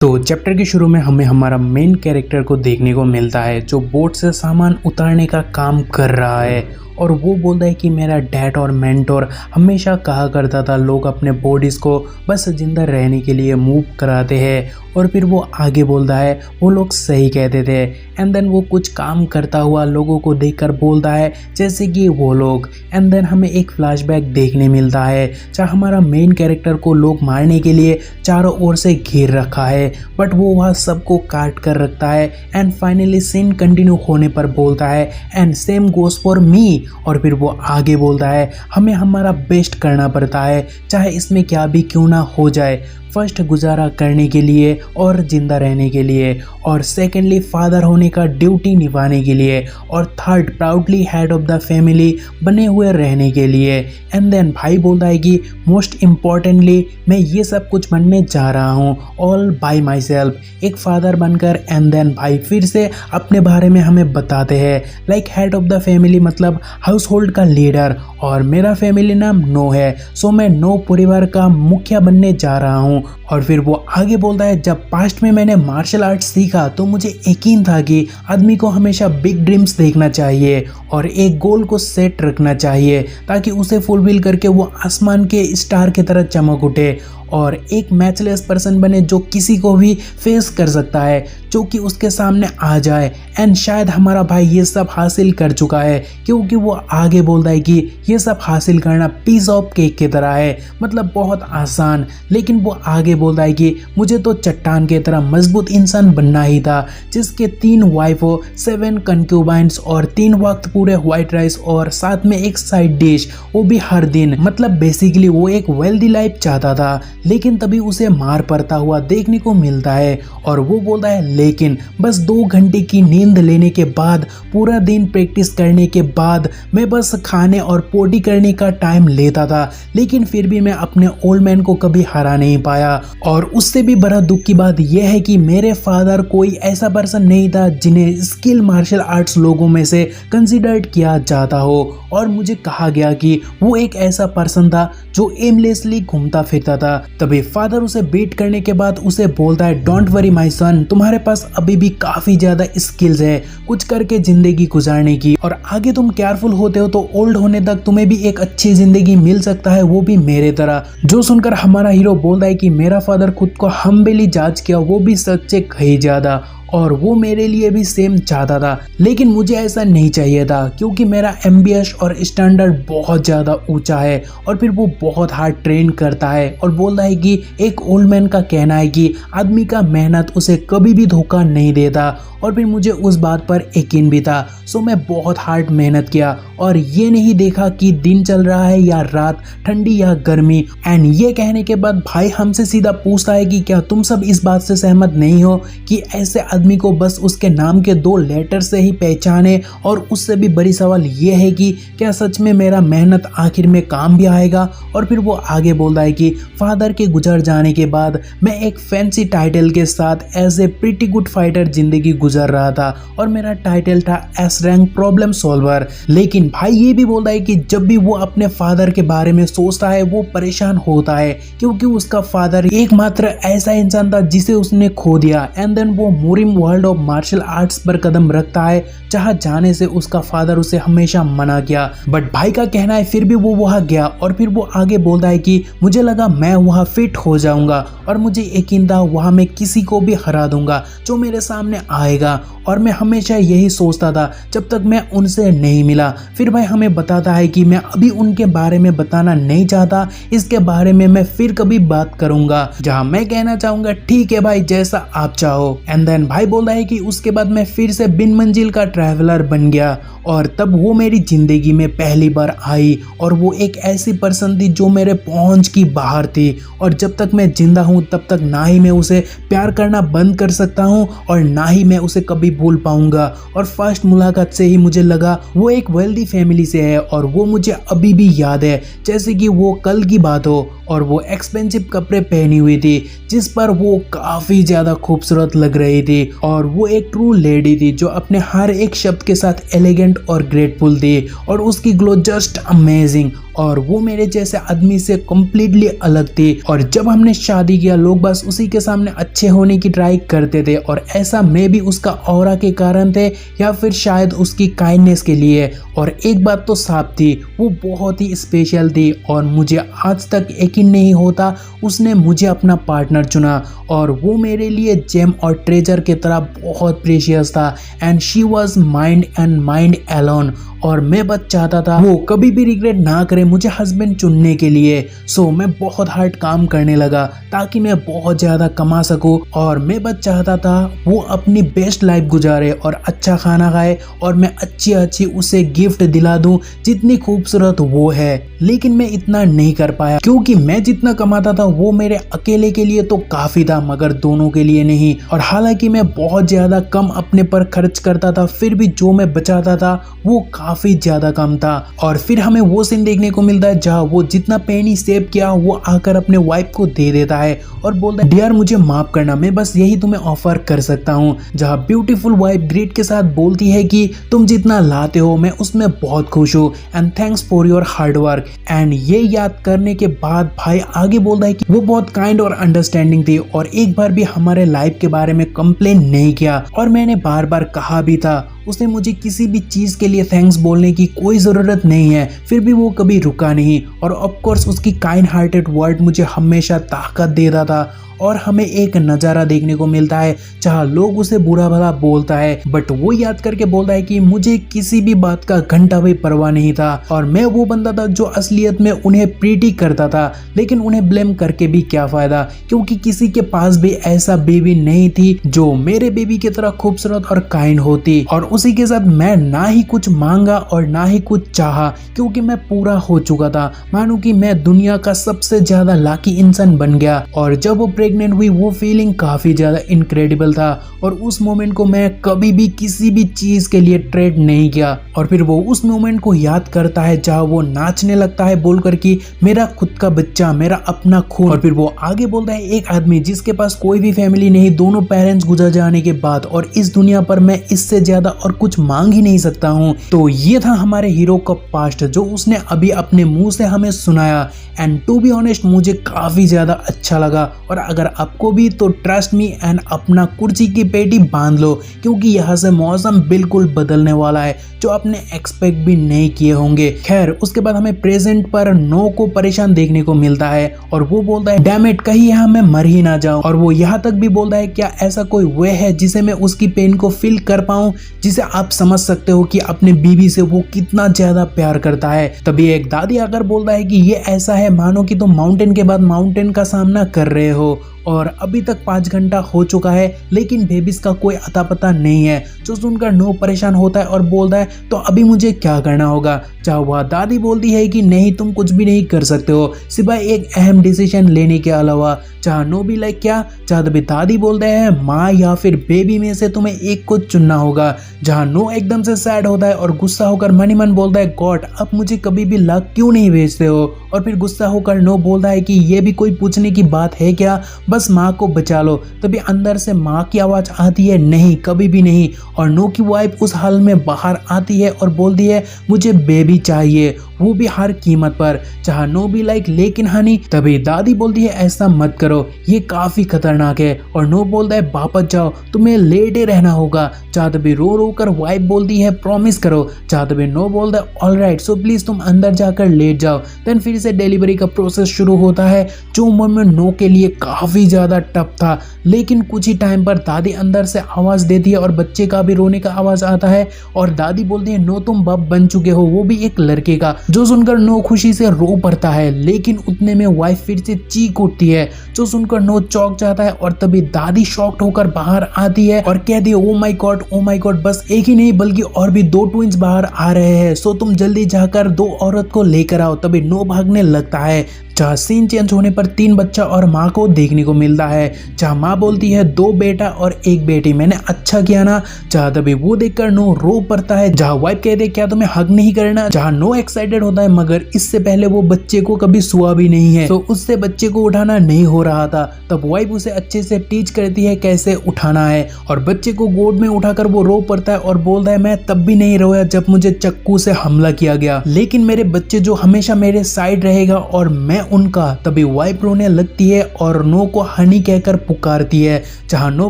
तो चैप्टर के शुरू में हमें हमारा मेन कैरेक्टर को देखने को मिलता है जो बोट से सामान उतारने का काम कर रहा है। और वो बोलता है कि मेरा डैड और मेंटोर हमेशा कहा करता था लोग अपने बॉडीज़ को बस जिंदा रहने के लिए मूव कराते हैं। और फिर वो आगे बोलता है वो लोग सही कहते थे। एंड देन वो कुछ काम करता हुआ लोगों को देखकर बोलता है जैसे कि वो लोग। एंड देन हमें एक फ्लैशबैक देखने मिलता है जहाँ हमारा मेन कैरेक्टर को लोग मारने के लिए चारों ओर से घेर रखा है, बट वो वहाँ सबको काट कर रखता है। एंड फाइनली सीन कंटिन्यू होने पर बोलता है and same goes for me. और फिर वो आगे बोलता है हमें हमारा बेस्ट करना पड़ता है चाहे इसमें क्या भी क्यों ना हो जाए, फर्स्ट गुजारा करने के लिए और ज़िंदा रहने के लिए, और सेकेंडली फादर होने का ड्यूटी निभाने के लिए, और third proudly head of the family बने हुए रहने के लिए। एंड देन भाई बोलता है कि मोस्ट इम्पॉर्टेंटली मैं ये सब कुछ बनने जा रहा हूँ ऑल बाय माई सेल्फ, एक फादर बनकर। एंड देन भाई फिर से अपने बारे में हमें बताते हैं like head of the family मतलब हाउस होल्ड का लीडर, और मेरा फैमिली नाम नो है, सो मैं नो परिवार का मुखिया बनने जा रहा हूँ। और फिर वो आगे बोलता है जब पास्ट में मैंने मार्शल आर्ट्स सीखा तो मुझे यकीन था कि आदमी को हमेशा बिग ड्रीम्स देखना चाहिए और एक गोल को सेट रखना चाहिए ताकि उसे फुलफिल करके वो आसमान के स्टार की तरह चमक उठे और एक मैचलेस पर्सन बने जो किसी को भी फेस कर सकता है जो कि उसके सामने आ जाए। एंड शायद हमारा भाई ये सब हासिल कर चुका है क्योंकि वो आगे बोलता है कि ये सब हासिल करना पीस ऑफ केक की तरह है, मतलब बहुत आसान। लेकिन वो आगे बोलता है कि मुझे तो चट्टान की तरह मजबूत इंसान बनना ही था जिसके 3 वाइफ हो, 7 कंक्यूबाइंस और 3 वक्त पूरे व्हाइट राइस और साथ में एक साइड डिश, वो भी हर दिन। मतलब बेसिकली वो एक वेल्दी लाइफ चाहता था, लेकिन तभी उसे मार पड़ता हुआ देखने को मिलता है। और वो बोलता है लेकिन बस 2 घंटे की नींद लेने के बाद, पूरा दिन प्रैक्टिस करने के बाद मैं बस खाने और पोटी करने का टाइम लेता था, लेकिन फिर भी मैं अपने ओल्ड मैन को कभी हरा नहीं पाया। और उससे भी बड़ा दुख की बात यह है कि मेरे फादर कोई ऐसा पर्सन नहीं था जिन्हें स्किल मार्शल आर्ट्स लोगों में से कंसिडर्ड किया जाता हो, और मुझे कहा गया कि वो एक ऐसा पर्सन था जो एमलेसली घूमता फिरता था। तभी फादर उसे बीट करने के बाद उसे बोलता है डोंट वरी माय सन, तुम्हारे पास अभी भी काफी ज्यादा स्किल्स है कुछ करके जिंदगी गुजारने की, और आगे तुम केयरफुल होते हो तो ओल्ड होने तक तुम्हें भी एक अच्छी जिंदगी मिल सकता है, वो भी मेरे तरह। जो सुनकर हमारा हीरो बोलता है कि मेरा फादर खुद को हम्बली जांच किया, वो भी सच्चे कहीं ज्यादा, और वो मेरे लिए भी सेम चाहता था, लेकिन मुझे ऐसा नहीं चाहिए था क्योंकि मेरा एम्बियस और स्टैंडर्ड बहुत ज़्यादा ऊंचा है। और फिर वो बहुत हार्ड ट्रेन करता है और बोलता है कि एक ओल्ड मैन का कहना है कि आदमी का मेहनत उसे कभी भी धोखा नहीं देता, और फिर मुझे उस बात पर यकीन भी था। सो मैं बहुत हार्ड मेहनत किया और ये नहीं देखा कि दिन चल रहा है या रात, ठंडी या गर्मी। एंड ये कहने के बाद भाई हमसे सीधा पूछता है कि क्या तुम सब इस बात से सहमत नहीं हो कि ऐसे आदमी को बस उसके नाम के 2 लेटर से ही पहचाने। और उससे भी बड़ी सवाल ये है कि क्या सच में मेरा मेहनत आखिर में काम भी आएगा। और फिर वो आगे बोलता है कि फादर के गुजर जाने के बाद मैं एक फैंसी टाइटल के साथ as a pretty good fighter जिंदगी गुजर रहा था, और मेरा टाइटल था एस रैंक प्रॉब्लम सॉल्वर। लेकिन भाई ये भी बोलता है कि जब भी वो अपने फादर के बारे में सोचता है वो परेशान होता है क्योंकि उसका फादर एकमात्र ऐसा इंसान था जिसे उसने खो दिया। एंड देन वो मूरिम वर्ल्ड ऑफ मार्शल आर्ट्स पर कदम रखता है जहां जाने से उसका फादर उसे हमेशा मना किया, बट भाई का कहना है फिर भी वो वहां गया। और फिर वो आगे बोलता है कि मुझे लगा मैं वहां फिट हो जाऊंगा और मुझे यकीन था वहां मैं किसी को भी हरा दूंगा जो मेरे सामने आएगा, और मैं हमेशा यही सोचता था जब तक मैं उनसे नहीं मिला। फिर भाई हमें बताता है कि मैं अभी उनके बारे में बताना नहीं चाहता, इसके बारे में मैं फिर कभी बात करूंगा, जहां मैं कहना चाहूंगा ठीक है भाई जैसा आप चाहो। एंड देन भाई बोलता है कि उसके बाद मैं फिर से बिन मंजिल का ट्रैवलर बन गया, और तब वो मेरी जिंदगी में पहली बार आई, और वो एक ऐसी पर्सन थी जो मेरे पहुंच की बाहर थी, और जब तक मैं जिंदा हूं तब तक ना ही मैं उसे प्यार करना बंद कर सकता हूं और ना ही मैं उसे कभी भूल पाऊंगा। और फर्स्ट मुलाकात से ही मुझे लगा वो एक वेल्दी फैमिली से है, और वो मुझे अभी भी याद है जैसे कि वो कल की बात हो। और वो एक्सपेंसिव कपड़े पहनी हुई थी जिस पर वो काफ़ी ज़्यादा खूबसूरत लग रही थी, और वो एक ट्रू लेडी थी जो अपने हर एक शब्द के साथ एलिगेंट और ग्रेटफुल थी और उसकी ग्लो जस्ट अमेजिंग और वो मेरे जैसे आदमी से कम्प्लीटली अलग थी। और जब हमने शादी किया लोग बस उसी के सामने अच्छे होने की ट्राई करते थे और ऐसा मैं भी उसका ऑरा के कारण थे या फिर शायद उसकी काइंडनेस के लिए। और एक बात तो साफ थी, वो बहुत ही स्पेशल थी और मुझे आज तक यकीन नहीं होता उसने मुझे अपना पार्टनर चुना और वो मेरे लिए जेम और ट्रेजर की तरह बहुत प्रेशियस था and she was mind and mind alone. और मैं बस चाहता था वो कभी भी रिग्रेट ना करे मुझे हस्बैंड चुनने के लिए। सो मैं बहुत हार्ड काम करने लगा ताकि मैं बहुत ज़्यादा कमा सकूं और मैं बस चाहता था वो अपनी बेस्ट लाइफ गुजारे और अच्छा खाना खाए और मैं अच्छी अच्छी उसे गिफ्ट दिला दूं जितनी खूबसूरत वो है। लेकिन मैं इतना नहीं कर पाया क्योंकि मैं जितना कमाता था वो मेरे अकेले के लिए तो काफ़ी था मगर दोनों के लिए नहीं। और हालांकि मैं बहुत ज़्यादा कम अपने पर खर्च करता था फिर भी जो मैं बचाता था वो काफी ज्यादा कम था। और फिर हमें वो सीन देखने को मिलता है जहाँ वो जितना पेनी सेव किया वो आकर अपने वाइफ को दे देता है और बोलता है डियर मुझे माफ करना मैं बस यही तुम्हें ऑफर कर सकता हूँ। जहाँ ब्यूटीफुल वाइफ ग्रेट के साथ बोलती है कि तुम जितना लाते हो मैं उसमें बहुत खुश हूँ and thanks for your hard work. And ये याद करने के बाद भाई आगे बोलता है कि वो बहुत काइंड और अंडरस्टैंडिंग थी और एक बार भी हमारे लाइफ के बारे में कंप्लेन नहीं किया। और मैंने बार बार कहा भी था उसने मुझे किसी भी चीज के लिए थैंक्स बोलने की कोई जरूरत नहीं है फिर भी वो कभी रुका नहीं। और ऑफ कोर्स उसकी काइंड हार्टेड वर्ड मुझे हमेशा ताकत देता था। और हमें एक नज़ारा देखने को मिलता है जहाँ लोग उसे बुरा भला बोलता है बट वो याद करके बोलता है कि मुझे किसी भी बात का घंटा भी परवाह नहीं था और मैं वो बंदा था जो असलियत में उन्हें प्रीटी करता था। लेकिन उन्हें ब्लेम करके भी क्या फायदा क्योंकि किसी के पास भी ऐसा बेबी नहीं थी जो मेरे बेबी की तरह खूबसूरत और काइंड होती। और उसी के साथ मैं ना ही कुछ मांगा और ना ही कुछ चाहा क्योंकि मैं पूरा हो चुका था। मानो कि मैं दुनिया का सबसे ज्यादा लाकी इंसान बन गया। और जब वो प्रेग्नेंट हुई वो फीलिंग काफी ज्यादा इनक्रेडिबल था और उस मोमेंट को मैं कभी भी किसी भी चीज के लिए ट्रेड नहीं किया। और फिर वो उस मोमेंट को याद करता है जहाँ वो नाचने लगता है बोलकर कि मेरा खुद का बच्चा मेरा अपना खून। और फिर वो आगे बोलता है एक आदमी जिसके पास कोई भी फैमिली नहीं दोनों पेरेंट्स गुजर जाने के बाद और इस दुनिया पर मैं इससे ज्यादा और कुछ मांग ही नहीं सकता हूँ। तो ये था हमारे हीरो का पास्ट जो उसने अभी अपने मुंह से हमें सुनाया एंड टू बी ऑनेस्ट मुझे काफी ज्यादा अच्छा लगा। और अगर आपको भी तो ट्रस्ट मी एंड अपना कुर्सी की पेटी बांध लो क्योंकि यहाँ से मौसम बिल्कुल बदलने वाला है जो आपने एक्सपेक्ट भी नहीं किए होंगे। खैर उसके बाद हमें प्रेजेंट पर नो को परेशान देखने को मिलता है और वो बोलता है डैम इट कहीं यहाँ मैं मर ही ना जाऊं। और वो यहाँ तक भी बोलता है क्या ऐसा कोई वे है जिसे मैं उसकी पेन को फील कर पाऊं जिसे आप समझ सकते हो कि अपने बीवी से वो कितना ज्यादा प्यार करता है। तभी एक दादी आकर बोलता है कि ये ऐसा है मानो कि तुम माउंटेन के बाद माउंटेन का सामना कर रहे हो और अभी तक 5 घंटा हो चुका है लेकिन बेबीज का कोई अता पता नहीं है। जो सुनकर नो परेशान होता है और बोलता है तो अभी मुझे क्या करना होगा। चाहे वह दादी बोलती है कि नहीं तुम कुछ भी नहीं कर सकते हो सिवाय एक अहम डिसीजन लेने के अलावा। चाहे नो भी लाइक क्या चाहे तभी दादी बोलते हैं माँ या फिर बेबी में से तुम्हें एक को चुनना होगा। जहाँ नो एकदम से सैड होता है और गुस्सा होकर मन ही मन बोलता है गॉड अब मुझे कभी भी लक क्यों नहीं भेजते हो। और फिर गुस्सा होकर नो बोलता है कि ये भी कोई पूछने की बात है क्या बस माँ को बचा लो। तभी अंदर से माँ की आवाज आती है नहीं कभी भी नहीं। और नो की वाइफ उस हाल में बाहर आती है और बोलती है मुझे बेबी चाहिए वो भी हर कीमत पर। चाहे नो भी लाइक लेकिन हनी। तभी दादी बोलती है ऐसा मत करो ये काफी खतरनाक है। और नो बोलता है वापस जाओ तुम्हें लेटे रहना होगा। चाहे तभी रो रो कर वाइफ बोलती है प्रॉमिस करो। चाहे तभी नो बोलता है ऑलराइट सो प्लीज तुम अंदर जाकर लेट जाओ। देन फिर से डिलीवरी का प्रोसेस शुरू होता है जो मोमेंट नो के लिए काफी ज्यादा टफ था। लेकिन कुछ ही टाइम पर दादी अंदर से आवाज देती है और बच्चे का भी रोने का आवाज आता है और दादी बोलती है नो तुम बाप बन चुके हो वो भी एक लड़के का। जो सुनकर नो खुशी से रो पड़ता है लेकिन उतने में वाइफ फिर से चीख उठती है जो सुनकर नो चौंक जाता है। और तभी दादी शॉक्ड होकर बाहर आती है और कहती है ओ माय गॉड बस एक ही नहीं बल्कि और भी 2 ट्विंस बाहर आ रहे हैं सो तुम जल्दी जाकर 2 औरत को लेकर आओ। तभी नो भागने लगता है जहाँ सीन चेंज होने पर 3 बच्चा और माँ को देखने को मिलता है, जहाँ माँ बोलती है 2 बेटा और 1 बेटी, मैंने अच्छा किया ना। जहाँ तभी वो देखकर नो रो पड़ता है, जहाँ वाइफ कहते क्या तुम्हें हक नहीं करना। जहाँ नो एक्साइटेड होता है मगर इससे पहले वो बच्चे को कभी सुआ भी नहीं है, तो उससे बच्चे को उठाना नहीं हो रहा था। तब वाइफ उसे अच्छे से टीच करती है कैसे उठाना है और बच्चे को गोद में उठाकर वो रो पड़ता है और बोलता है मैं तब भी नहीं रोया जब मुझे चाकू से हमला किया गया, लेकिन मेरे बच्चे जो हमेशा मेरे साइड रहेगा और मैं उनका। तभी वाइफ रोने लगती है और नो को हनी कहकर पुकारती है, जहाँ नो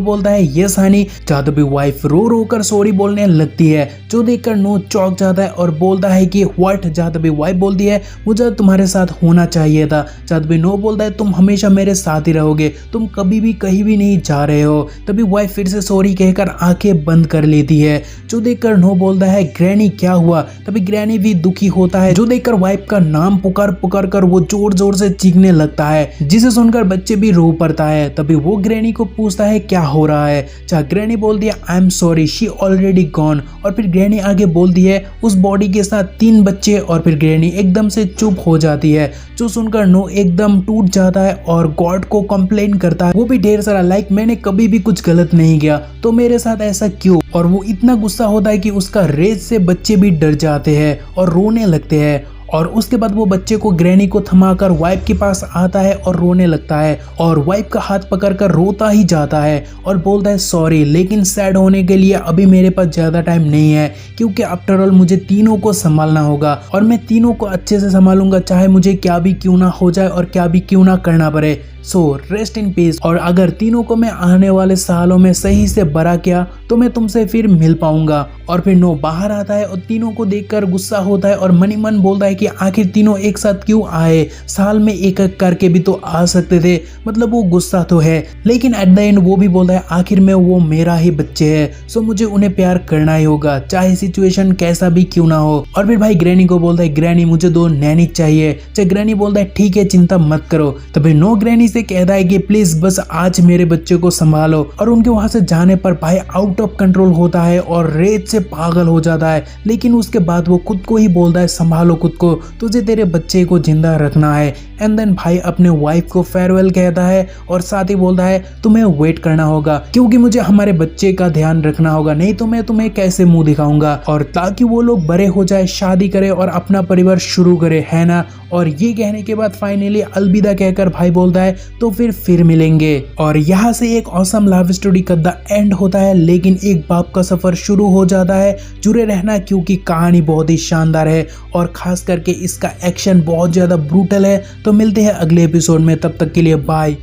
बोलता है यस हनी। जहाँ तभी वाइफ रो रो कर सॉरी बोलने लगती है, जो देखकर नो चौंक जाता है और बोलता है कि व्हाट। जहाँ तभी वाइफ बोलती है मुझे तुम्हारे साथ होना चाहिए था। जहाँ तभी नो बोलता है तुम हमेशा मेरे साथ ही रहोगे, तुम कभी भी कहीं भी नहीं जा रहे हो। तभी वाइफ फिर से सॉरी कहकर आंखें बंद कर लेती है, जो देखकर नो बोलता है ग्रैनी क्या हुआ। तभी ग्रैनी भी दुखी होता है, जो देखकर वाइफ का नाम पुकार पुकार कर वो जोर जोर से चीखने लगता है, जिसे सुनकर बच्चे भी रो पड़ता है। तभी वो ग्रैनी को पूछता है क्या हो रहा है, जहाँ ग्रैनी बोलती है I am sorry she already gone. और फिर ग्रैनी आगे बोलती है उस बॉडी के साथ 3 बच्चे। और फिर ग्रैनी एकदम से चुप हो जाती है, जो सुनकर नो एकदम टूट जाता है और गॉड को कंप्लेन करता है, वो भी ढेर सारा लाइक मैंने कभी भी कुछ गलत नहीं किया तो मेरे साथ ऐसा क्यों। और वो इतना गुस्सा होता है कि उसका रेज से बच्चे भी डर जाते हैं और रोने लगते हैं। और उसके बाद वो बच्चे को ग्रैनी को थमाकर वाइफ के पास आता है और रोने लगता है और वाइफ का हाथ पकड़कर रोता ही जाता है और बोलता है सॉरी, लेकिन सैड होने के लिए अभी मेरे पास ज़्यादा टाइम नहीं है, क्योंकि आफ्टर ऑल मुझे तीनों को संभालना होगा और मैं तीनों को अच्छे से संभालूंगा, चाहे मुझे क्या भी क्यों ना हो जाए और क्या भी क्यों ना करना पड़े। So rest in peace. और अगर तीनों को मैं आने वाले सालों में सही से बड़ा किया तो मैं तुमसे फिर मिल पाऊंगा। और फिर नो बाहर आता है और तीनों को देखकर गुस्सा होता है और मनी मन बोलता है कि आखिर तीनों एक साथ क्यों आए, साल में एक एक करके भी तो आ सकते थे। मतलब वो गुस्सा तो है, लेकिन एट द एंड वो भी बोलता है आखिर में वो मेरा ही बच्चे है, सो मुझे उन्हें प्यार करना ही होगा, चाहे सिचुएशन कैसा भी क्यों ना हो। और फिर भाई ग्रैनी को बोलता है ग्रैनी मुझे 2 नैनी चाहिए। चाहे ग्रैनी बोलता है ठीक है चिंता मत करो। तभी नो ग्रैनी से कहता है कि प्लीज बस आज मेरे बच्चे को संभालो। और उनके वहां से जाने पर भाई आउट ऑफ कंट्रोल होता है और रेत से पागल हो जाता है, लेकिन उसके बाद वो खुद को ही बोलता है संभालो खुद को, तुझे तेरे बच्चे को जिंदा रखना है। एंड देन भाई अपने वाइफ को फेयरवेल कहता है और साथ ही बोलता है तुम्हें वेट करना होगा, क्योंकि मुझे हमारे बच्चे का ध्यान रखना होगा, नहीं तो मैं तुम्हें कैसे मुंह दिखाऊंगा। और ताकि वो लोग बड़े हो जाए, शादी करे और अपना परिवार शुरू करे, है ना। और ये कहने के बाद फाइनली अलविदा कहकर भाई बोलता है तो फिर मिलेंगे। और यहाँ से एक ऑसम लव स्टोरी का द एंड होता है, लेकिन एक बाप का सफर शुरू हो जाता है। जुड़े रहना क्योंकि कहानी बहुत ही शानदार है और खास करके इसका एक्शन बहुत ज्यादा ब्रूटल है। तो मिलते हैं अगले एपिसोड में, तब तक के लिए बाय।